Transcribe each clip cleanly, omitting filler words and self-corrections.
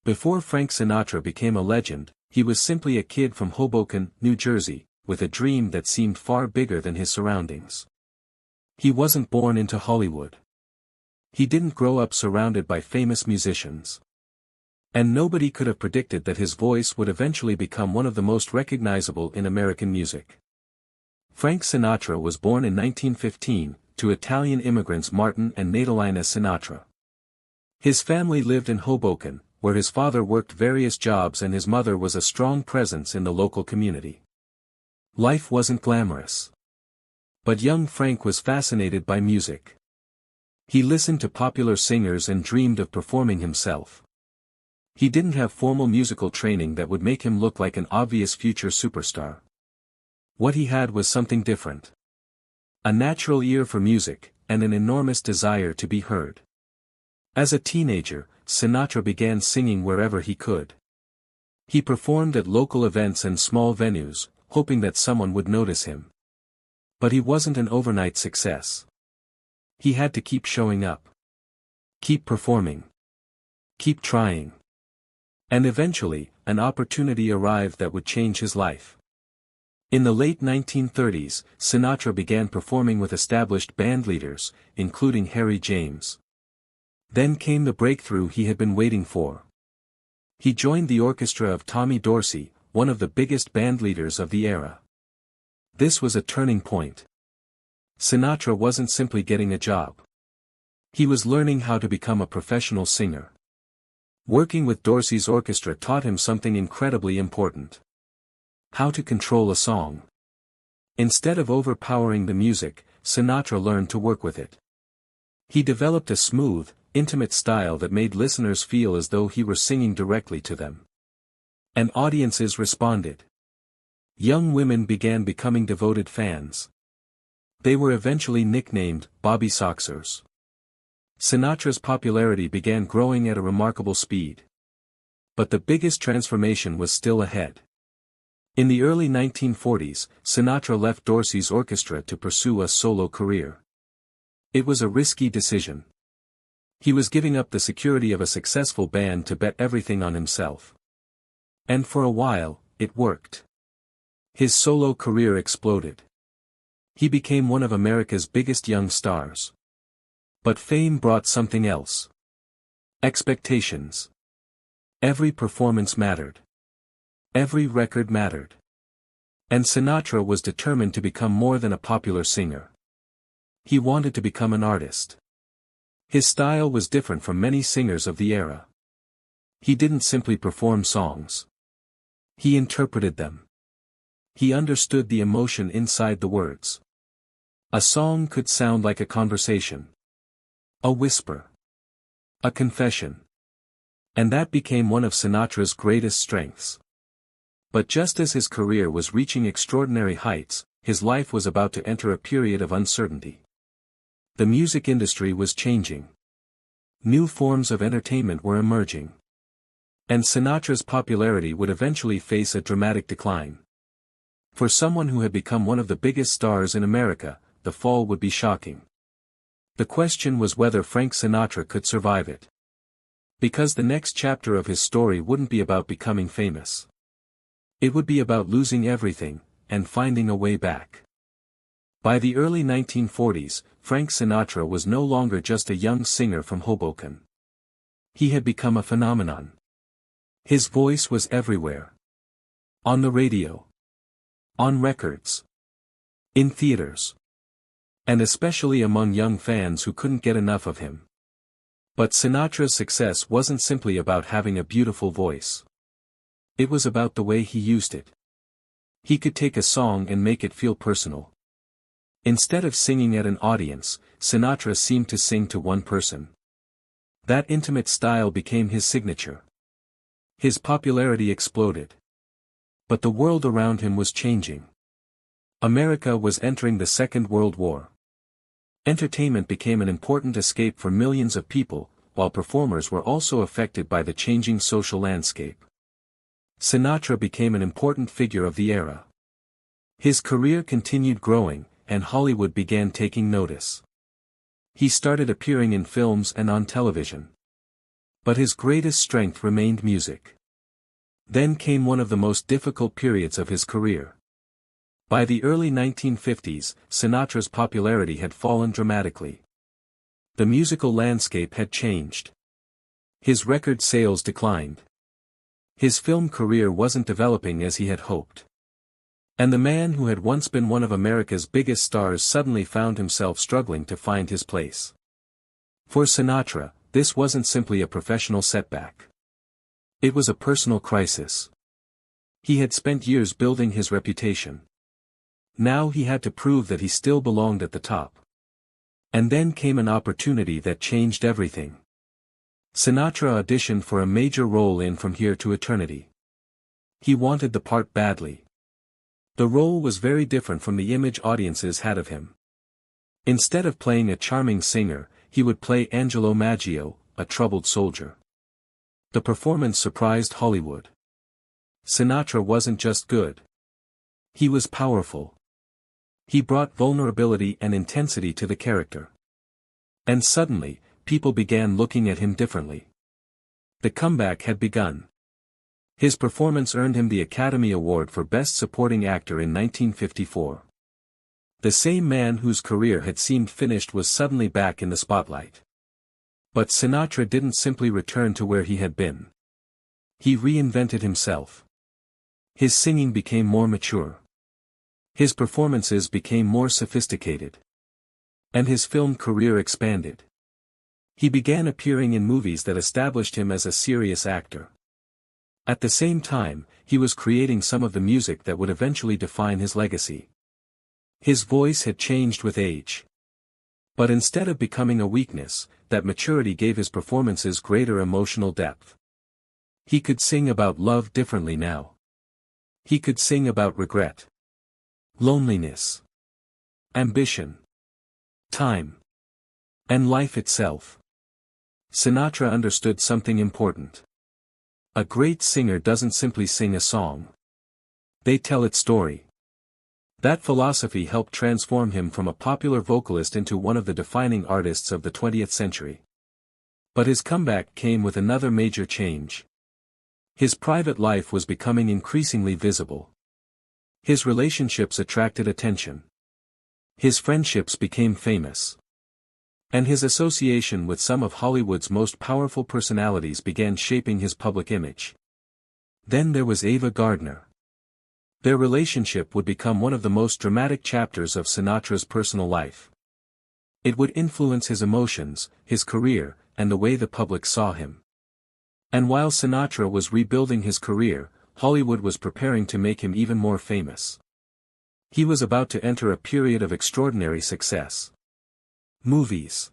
Before Frank Sinatra became a legend, he was simply a kid from Hoboken, New Jersey, with a dream that seemed far bigger than his surroundings. He wasn't born into Hollywood. He didn't grow up surrounded by famous musicians. And nobody could have predicted that his voice would eventually become one of the most recognizable in American music. Frank Sinatra was born in 1915, to Italian immigrants Martin and Natalina Sinatra. His family lived in Hoboken, where his father worked various jobs and his mother was a strong presence in the local community. Life wasn't glamorous. But young Frank was fascinated by music. He listened to popular singers and dreamed of performing himself. He didn't have formal musical training that would make him look like an obvious future superstar. What he had was something different. A natural ear for music, and an enormous desire to be heard. As a teenager, Sinatra began singing wherever he could. He performed at local events and small venues, hoping that someone would notice him. But he wasn't an overnight success. He had to keep showing up. Keep performing. Keep trying. And eventually, an opportunity arrived that would change his life. In the late 1930s, Sinatra began performing with established bandleaders, including Harry James. Then came the breakthrough he had been waiting for. He joined the orchestra of Tommy Dorsey, one of the biggest bandleaders of the era. This was a turning point. Sinatra wasn't simply getting a job. He was learning how to become a professional singer. Working with Dorsey's orchestra taught him something incredibly important. How to control a song. Instead of overpowering the music, Sinatra learned to work with it. He developed a smooth, intimate style that made listeners feel as though he were singing directly to them. And audiences responded. Young women began becoming devoted fans. They were eventually nicknamed Bobby Soxers. Sinatra's popularity began growing at a remarkable speed. But the biggest transformation was still ahead. In the early 1940s, Sinatra left Dorsey's orchestra to pursue a solo career. It was a risky decision. He was giving up the security of a successful band to bet everything on himself. And for a while, it worked. His solo career exploded. He became one of America's biggest young stars. But fame brought something else. Expectations. Every performance mattered. Every record mattered. And Sinatra was determined to become more than a popular singer. He wanted to become an artist. His style was different from many singers of the era. He didn't simply perform songs. He interpreted them. He understood the emotion inside the words. A song could sound like a conversation. A whisper. A confession. And that became one of Sinatra's greatest strengths. But just as his career was reaching extraordinary heights, his life was about to enter a period of uncertainty. The music industry was changing. New forms of entertainment were emerging. And Sinatra's popularity would eventually face a dramatic decline. For someone who had become one of the biggest stars in America, the fall would be shocking. The question was whether Frank Sinatra could survive it. Because the next chapter of his story wouldn't be about becoming famous. It would be about losing everything, and finding a way back. By the early 1940s, Frank Sinatra was no longer just a young singer from Hoboken. He had become a phenomenon. His voice was everywhere. On the radio. On records. In theaters. And especially among young fans who couldn't get enough of him. But Sinatra's success wasn't simply about having a beautiful voice. It was about the way he used it. He could take a song and make it feel personal. Instead of singing at an audience, Sinatra seemed to sing to one person. That intimate style became his signature. His popularity exploded. But the world around him was changing. America was entering the Second World War. Entertainment became an important escape for millions of people, while performers were also affected by the changing social landscape. Sinatra became an important figure of the era. His career continued growing, and Hollywood began taking notice. He started appearing in films and on television. But his greatest strength remained music. Then came one of the most difficult periods of his career. By the early 1950s, Sinatra's popularity had fallen dramatically. The musical landscape had changed. His record sales declined. His film career wasn't developing as he had hoped. And the man who had once been one of America's biggest stars suddenly found himself struggling to find his place. For Sinatra, this wasn't simply a professional setback. It was a personal crisis. He had spent years building his reputation. Now he had to prove that he still belonged at the top. And then came an opportunity that changed everything. Sinatra auditioned for a major role in From Here to Eternity. He wanted the part badly. The role was very different from the image audiences had of him. Instead of playing a charming singer, he would play Angelo Maggio, a troubled soldier. The performance surprised Hollywood. Sinatra wasn't just good. He was powerful. He brought vulnerability and intensity to the character. And suddenly, people began looking at him differently. The comeback had begun. His performance earned him the Academy Award for Best Supporting Actor in 1954. The same man whose career had seemed finished was suddenly back in the spotlight. But Sinatra didn't simply return to where he had been. He reinvented himself. His singing became more mature. His performances became more sophisticated. And his film career expanded. He began appearing in movies that established him as a serious actor. At the same time, he was creating some of the music that would eventually define his legacy. His voice had changed with age. But instead of becoming a weakness, that maturity gave his performances greater emotional depth. He could sing about love differently now. He could sing about regret, loneliness, ambition, time, and life itself. Sinatra understood something important. A great singer doesn't simply sing a song. They tell its story. That philosophy helped transform him from a popular vocalist into one of the defining artists of the 20th century. But his comeback came with another major change. His private life was becoming increasingly visible. His relationships attracted attention. His friendships became famous. And his association with some of Hollywood's most powerful personalities began shaping his public image. Then there was Ava Gardner. Their relationship would become one of the most dramatic chapters of Sinatra's personal life. It would influence his emotions, his career, and the way the public saw him. And while Sinatra was rebuilding his career, Hollywood was preparing to make him even more famous. He was about to enter a period of extraordinary success. Movies,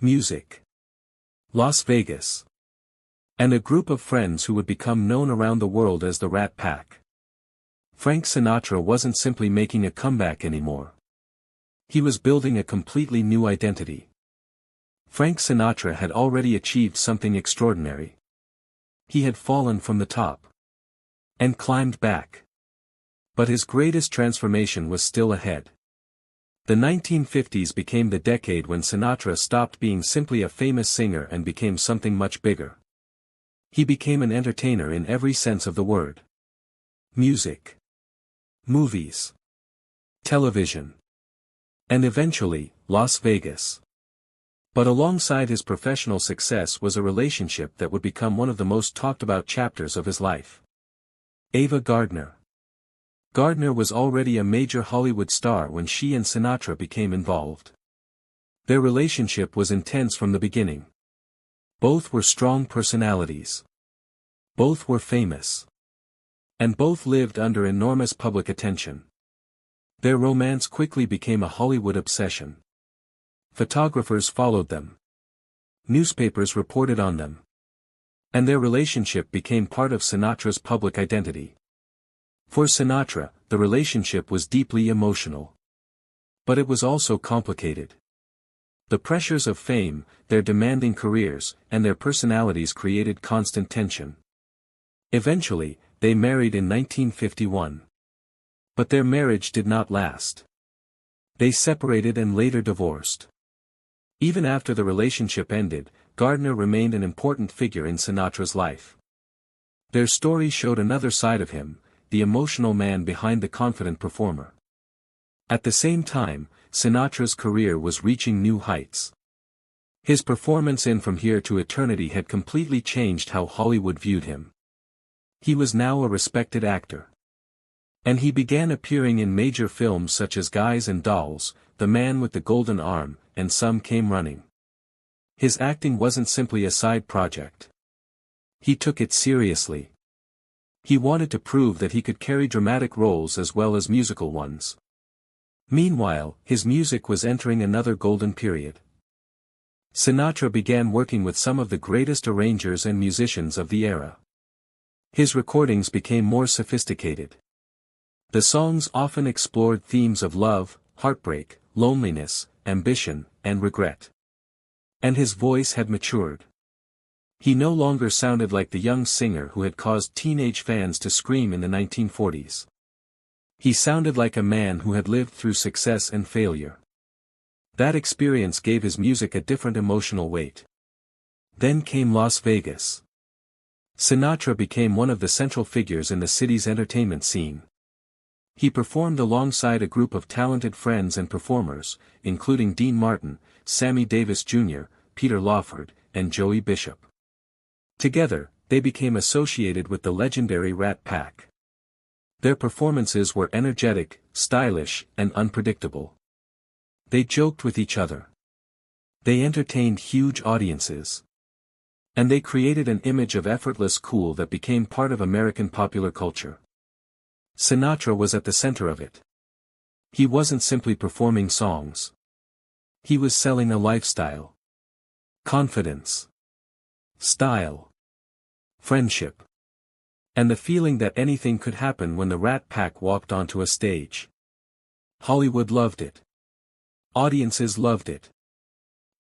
music, Las Vegas, and a group of friends who would become known around the world as the Rat Pack. Frank Sinatra wasn't simply making a comeback anymore. He was building a completely new identity. Frank Sinatra had already achieved something extraordinary. He had fallen from the top and climbed back. But his greatest transformation was still ahead. The 1950s became the decade when Sinatra stopped being simply a famous singer and became something much bigger. He became an entertainer in every sense of the word. Music, movies, television, and eventually, Las Vegas. But alongside his professional success was a relationship that would become one of the most talked about chapters of his life. Ava Gardner. Gardner was already a major Hollywood star when she and Sinatra became involved. Their relationship was intense from the beginning. Both were strong personalities. Both were famous. And both lived under enormous public attention. Their romance quickly became a Hollywood obsession. Photographers followed them. Newspapers reported on them. And their relationship became part of Sinatra's public identity. For Sinatra, the relationship was deeply emotional. But it was also complicated. The pressures of fame, their demanding careers, and their personalities created constant tension. Eventually, they married in 1951. But their marriage did not last. They separated and later divorced. Even after the relationship ended, Gardner remained an important figure in Sinatra's life. Their story showed another side of him, the emotional man behind the confident performer. At the same time, Sinatra's career was reaching new heights. His performance in From Here to Eternity had completely changed how Hollywood viewed him. He was now a respected actor. And he began appearing in major films such as Guys and Dolls, The Man with the Golden Arm, and Some Came Running. His acting wasn't simply a side project. He took it seriously. He wanted to prove that he could carry dramatic roles as well as musical ones. Meanwhile, his music was entering another golden period. Sinatra began working with some of the greatest arrangers and musicians of the era. His recordings became more sophisticated. The songs often explored themes of love, heartbreak, loneliness, ambition, and regret. And his voice had matured. He no longer sounded like the young singer who had caused teenage fans to scream in the 1940s. He sounded like a man who had lived through success and failure. That experience gave his music a different emotional weight. Then came Las Vegas. Sinatra became one of the central figures in the city's entertainment scene. He performed alongside a group of talented friends and performers, including Dean Martin, Sammy Davis Jr., Peter Lawford, and Joey Bishop. Together, they became associated with the legendary Rat Pack. Their performances were energetic, stylish, and unpredictable. They joked with each other. They entertained huge audiences. And they created an image of effortless cool that became part of American popular culture. Sinatra was at the center of it. He wasn't simply performing songs. He was selling a lifestyle. Confidence. Style. Friendship. And the feeling that anything could happen when the Rat Pack walked onto a stage. Hollywood loved it. Audiences loved it.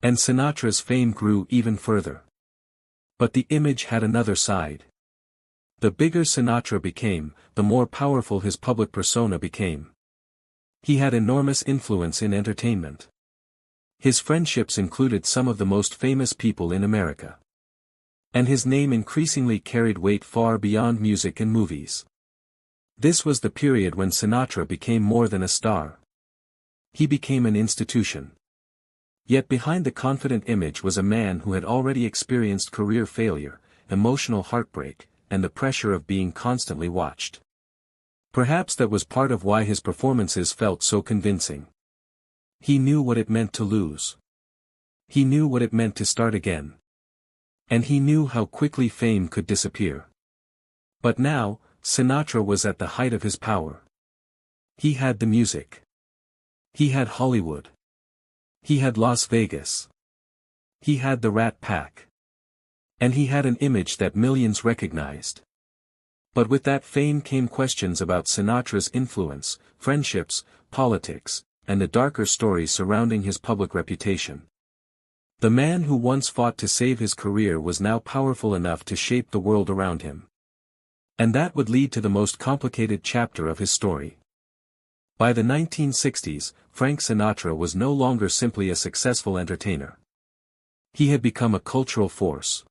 And Sinatra's fame grew even further. But the image had another side. The bigger Sinatra became, the more powerful his public persona became. He had enormous influence in entertainment. His friendships included some of the most famous people in America. And his name increasingly carried weight far beyond music and movies. This was the period when Sinatra became more than a star. He became an institution. Yet behind the confident image was a man who had already experienced career failure, emotional heartbreak, and the pressure of being constantly watched. Perhaps that was part of why his performances felt so convincing. He knew what it meant to lose. He knew what it meant to start again. And he knew how quickly fame could disappear. But now, Sinatra was at the height of his power. He had the music. He had Hollywood. He had Las Vegas. He had the Rat Pack. And he had an image that millions recognized. But with that fame came questions about Sinatra's influence, friendships, politics, and the darker stories surrounding his public reputation. The man who once fought to save his career was now powerful enough to shape the world around him. And that would lead to the most complicated chapter of his story. By the 1960s, Frank Sinatra was no longer simply a successful entertainer. He had become a cultural force.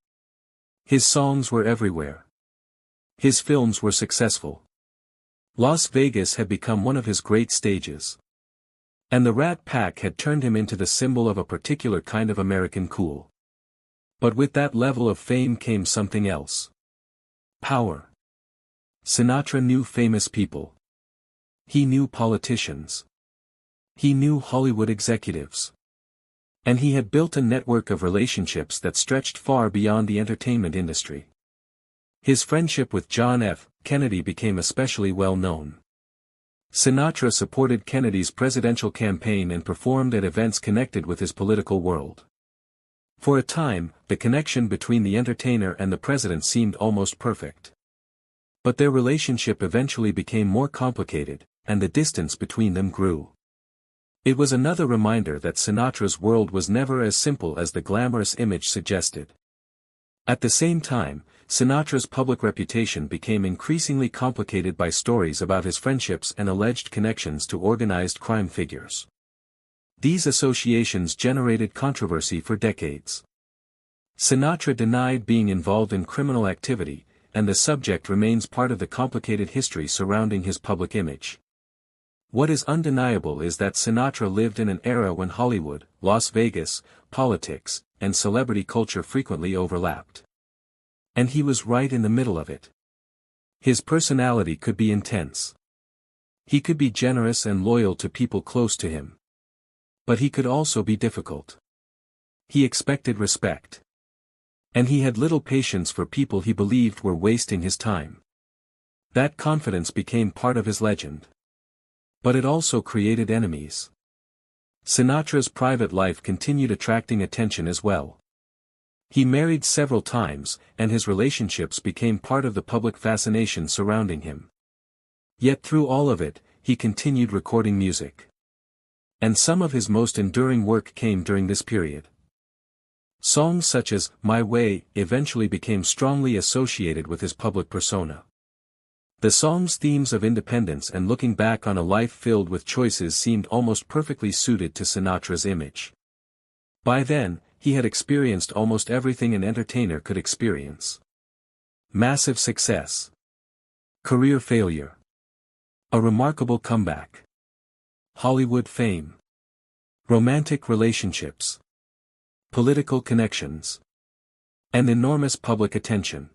His songs were everywhere. His films were successful. Las Vegas had become one of his great stages. And the Rat Pack had turned him into the symbol of a particular kind of American cool. But with that level of fame came something else. Power. Sinatra knew famous people. He knew politicians. He knew Hollywood executives. And he had built a network of relationships that stretched far beyond the entertainment industry. His friendship with John F. Kennedy became especially well known. Sinatra supported Kennedy's presidential campaign and performed at events connected with his political world. For a time, the connection between the entertainer and the president seemed almost perfect. But their relationship eventually became more complicated, and the distance between them grew. It was another reminder that Sinatra's world was never as simple as the glamorous image suggested. At the same time, Sinatra's public reputation became increasingly complicated by stories about his friendships and alleged connections to organized crime figures. These associations generated controversy for decades. Sinatra denied being involved in criminal activity, and the subject remains part of the complicated history surrounding his public image. What is undeniable is that Sinatra lived in an era when Hollywood, Las Vegas, politics, and celebrity culture frequently overlapped. And he was right in the middle of it. His personality could be intense. He could be generous and loyal to people close to him. But he could also be difficult. He expected respect. And he had little patience for people he believed were wasting his time. That confidence became part of his legend. But it also created enemies. Sinatra's private life continued attracting attention as well. He married several times, and his relationships became part of the public fascination surrounding him. Yet through all of it, he continued recording music. And some of his most enduring work came during this period. Songs such as My Way eventually became strongly associated with his public persona. The song's themes of independence and looking back on a life filled with choices seemed almost perfectly suited to Sinatra's image. By then, he had experienced almost everything an entertainer could experience. Massive success. Career failure. A remarkable comeback. Hollywood fame. Romantic relationships. Political connections. And enormous public attention.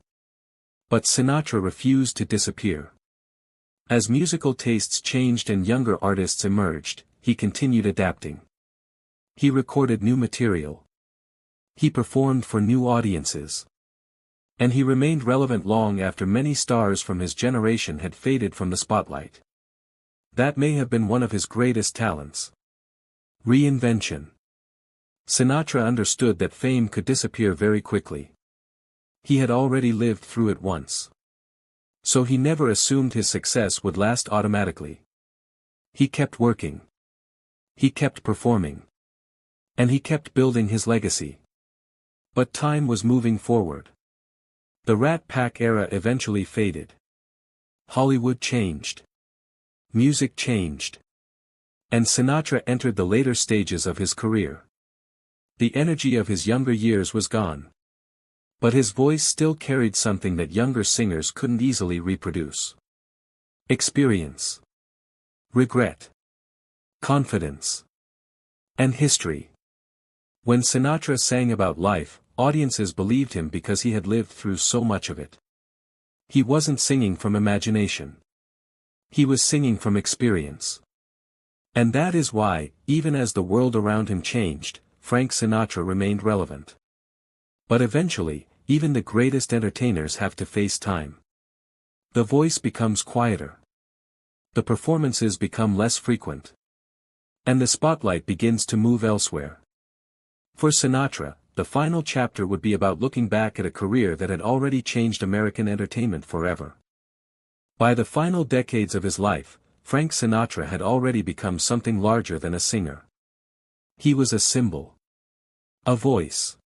But Sinatra refused to disappear. As musical tastes changed and younger artists emerged, he continued adapting. He recorded new material. He performed for new audiences. And he remained relevant long after many stars from his generation had faded from the spotlight. That may have been one of his greatest talents. Reinvention. Sinatra understood that fame could disappear very quickly. He had already lived through it once. So he never assumed his success would last automatically. He kept working. He kept performing. And he kept building his legacy. But time was moving forward. The Rat Pack era eventually faded. Hollywood changed. Music changed. And Sinatra entered the later stages of his career. The energy of his younger years was gone. But his voice still carried something that younger singers couldn't easily reproduce. Experience. Regret. Confidence. And history. When Sinatra sang about life, audiences believed him because he had lived through so much of it. He wasn't singing from imagination. He was singing from experience. And that is why, even as the world around him changed, Frank Sinatra remained relevant. But eventually, even the greatest entertainers have to face time. The voice becomes quieter. The performances become less frequent. And the spotlight begins to move elsewhere. For Sinatra, the final chapter would be about looking back at a career that had already changed American entertainment forever. By the final decades of his life, Frank Sinatra had already become something larger than a singer. He was a symbol. A voice.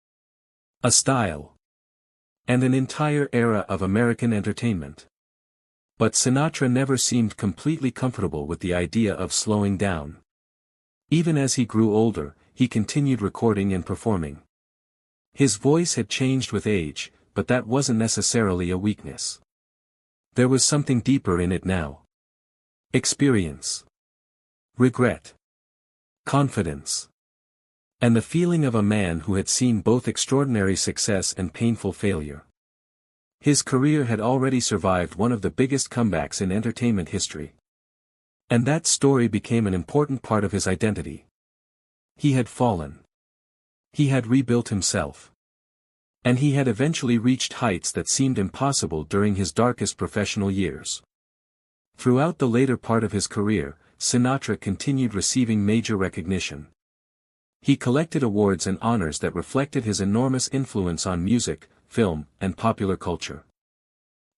A style. And an entire era of American entertainment. But Sinatra never seemed completely comfortable with the idea of slowing down. Even as he grew older, he continued recording and performing. His voice had changed with age, but that wasn't necessarily a weakness. There was something deeper in it now. Experience. Regret. Confidence. And the feeling of a man who had seen both extraordinary success and painful failure. His career had already survived one of the biggest comebacks in entertainment history. And that story became an important part of his identity. He had fallen. He had rebuilt himself. And he had eventually reached heights that seemed impossible during his darkest professional years. Throughout the later part of his career, Sinatra continued receiving major recognition. He collected awards and honors that reflected his enormous influence on music, film, and popular culture.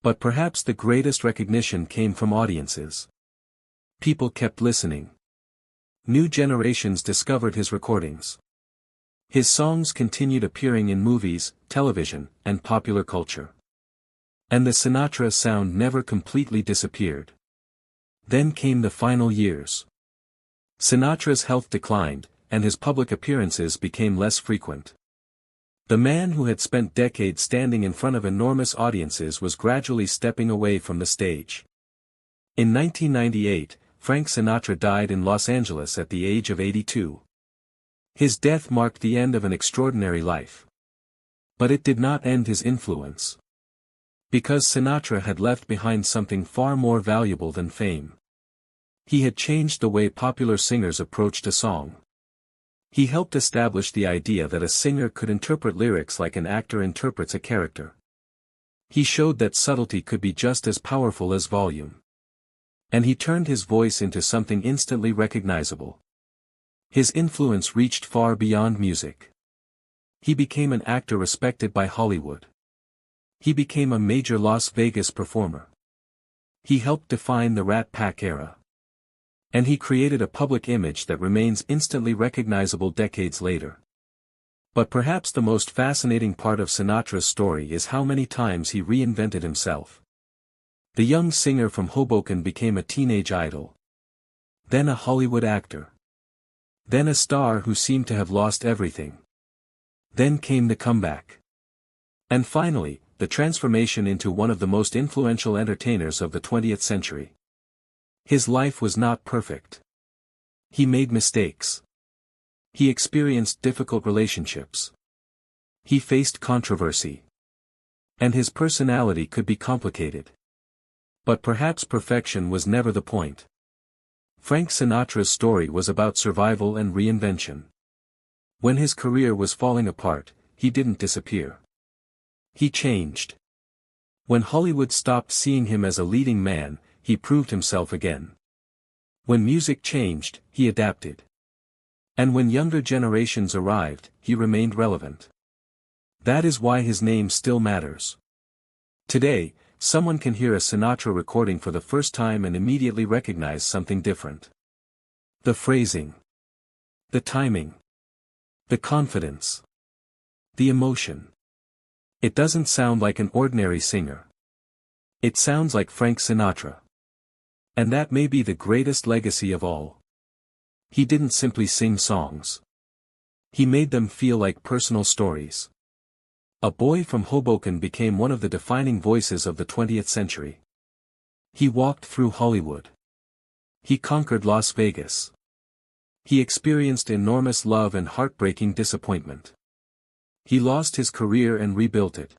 But perhaps the greatest recognition came from audiences. People kept listening. New generations discovered his recordings. His songs continued appearing in movies, television, and popular culture. And the Sinatra sound never completely disappeared. Then came the final years. Sinatra's health declined, and his public appearances became less frequent. The man who had spent decades standing in front of enormous audiences was gradually stepping away from the stage. In 1998, Frank Sinatra died in Los Angeles at the age of 82. His death marked the end of an extraordinary life. But it did not end his influence. Because Sinatra had left behind something far more valuable than fame. He had changed the way popular singers approached a song. He helped establish the idea that a singer could interpret lyrics like an actor interprets a character. He showed that subtlety could be just as powerful as volume. And he turned his voice into something instantly recognizable. His influence reached far beyond music. He became an actor respected by Hollywood. He became a major Las Vegas performer. He helped define the Rat Pack era. And he created a public image that remains instantly recognizable decades later. But perhaps the most fascinating part of Sinatra's story is how many times he reinvented himself. The young singer from Hoboken became a teenage idol. Then a Hollywood actor. Then a star who seemed to have lost everything. Then came the comeback. And finally, the transformation into one of the most influential entertainers of the 20th century. His life was not perfect. He made mistakes. He experienced difficult relationships. He faced controversy. And his personality could be complicated. But perhaps perfection was never the point. Frank Sinatra's story was about survival and reinvention. When his career was falling apart, he didn't disappear. He changed. When Hollywood stopped seeing him as a leading man, he proved himself again. When music changed, he adapted. And when younger generations arrived, he remained relevant. That is why his name still matters. Today, someone can hear a Sinatra recording for the first time and immediately recognize something different. The phrasing. The timing. The confidence. The emotion. It doesn't sound like an ordinary singer. It sounds like Frank Sinatra. And that may be the greatest legacy of all. He didn't simply sing songs. He made them feel like personal stories. A boy from Hoboken became one of the defining voices of the 20th century. He walked through Hollywood. He conquered Las Vegas. He experienced enormous love and heartbreaking disappointment. He lost his career and rebuilt it.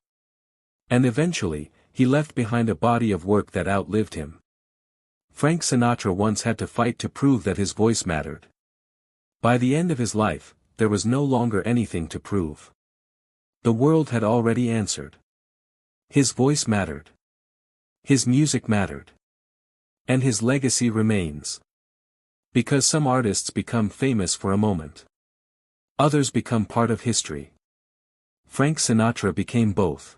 And eventually, he left behind a body of work that outlived him. Frank Sinatra once had to fight to prove that his voice mattered. By the end of his life, there was no longer anything to prove. The world had already answered. His voice mattered. His music mattered. And his legacy remains. Because some artists become famous for a moment. Others become part of history. Frank Sinatra became both.